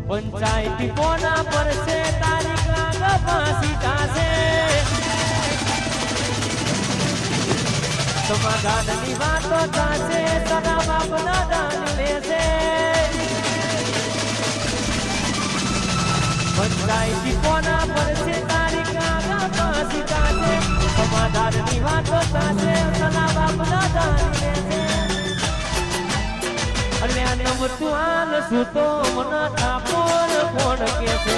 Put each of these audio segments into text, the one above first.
પંચાયતી કોના પર છે તારીખ લાગ ફાંસી થાશે સમાધાનની વાતો થાશે તારા બાપના દાન લેશે પંચાયતી કોના પર છે તારીખ લાગ ફાંસી થાશે સમાધાનની વાતો થાશે તારા બાપના દાન લેશે અલ્યા નમતું આલ સુતો મન ઠાકોર કોણ કે છે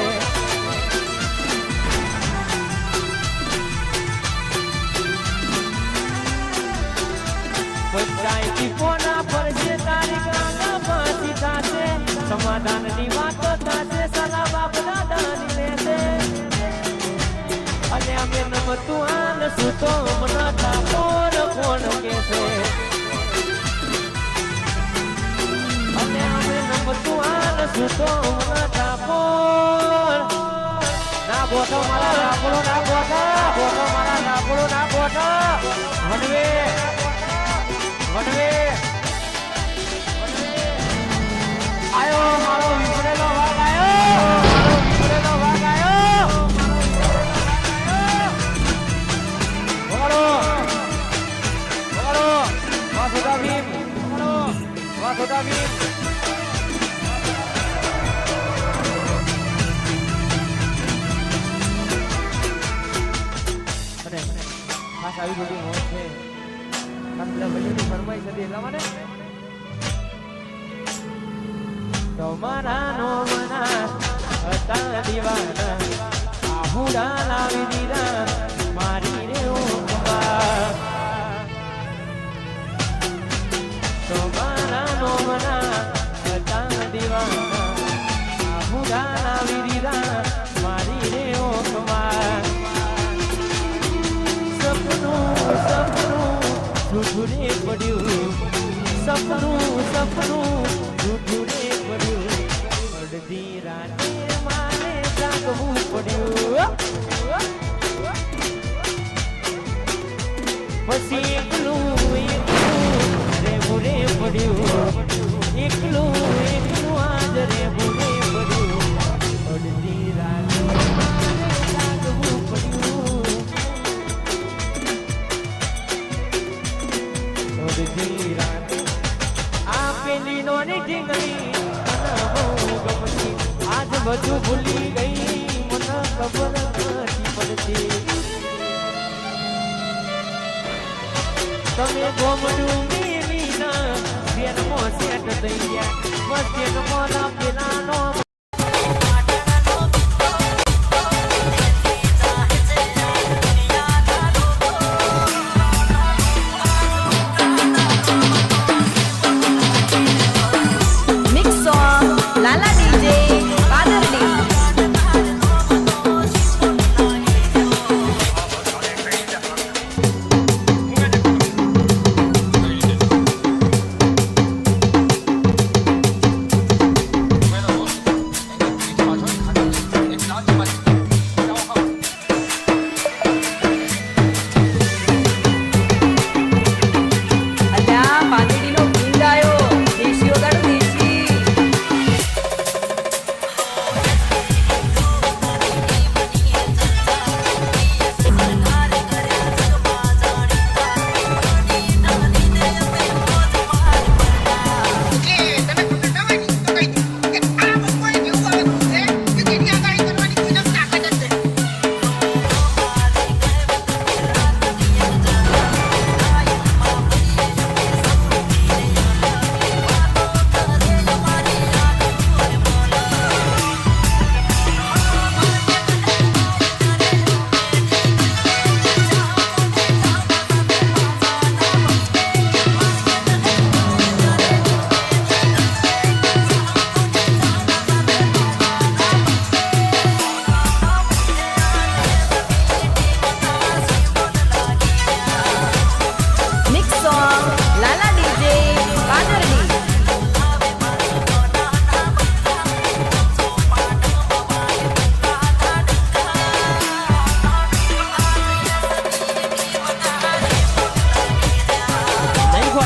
પંચાયતી કોના પર છે તારીખ લાગ ફાંસી થાશે સમાધાનની વાતો થાશે સલા બાપના દાન લેશે અલ્યા મેં નમતું આલ સુતો મન ઠાકોર કોણ કે છે સુતો ઠાકોર ના બોટો મારા રાપડો ના બોટો મારા રાપડો ના બોટો વડવે વડવે આયો મારો વિપરેલો વાગ આયો વગાડો વાસુદા ભીમ વગાડો વાસુદા ભીમ આવી બધી મોજ છે કાંતલા ભજનની ફરમાઈ હતી એટલા માટે તમારા નો મના હતા દીવાના આહુડા લાવી દીધા મારી રે ઓમવા તમારા નો મના હતા દીવાના આહુડા લાવી દીધા મારી રે ઓમવા જૂઠું પડ્યું સપનું જૂઠું પડ્યું અડધી રાતે મારે જાગવું પડ્યું પછી એકલું રેવું રે પડ્યું એકલું આજ રેવું રે પડ્યું અડધી રાતે મારે જાગવું પડ્યું આપેલી નોની ઢીંગલી મને બહુ ગમતી આજ બધું ભૂલી ગઈ મને ખબર નથી પડતી તમે ગોમડું મેલી ના શેરમાં સેટ થઈ ગયા બસ શેરમાં ના પેલાનો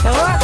What?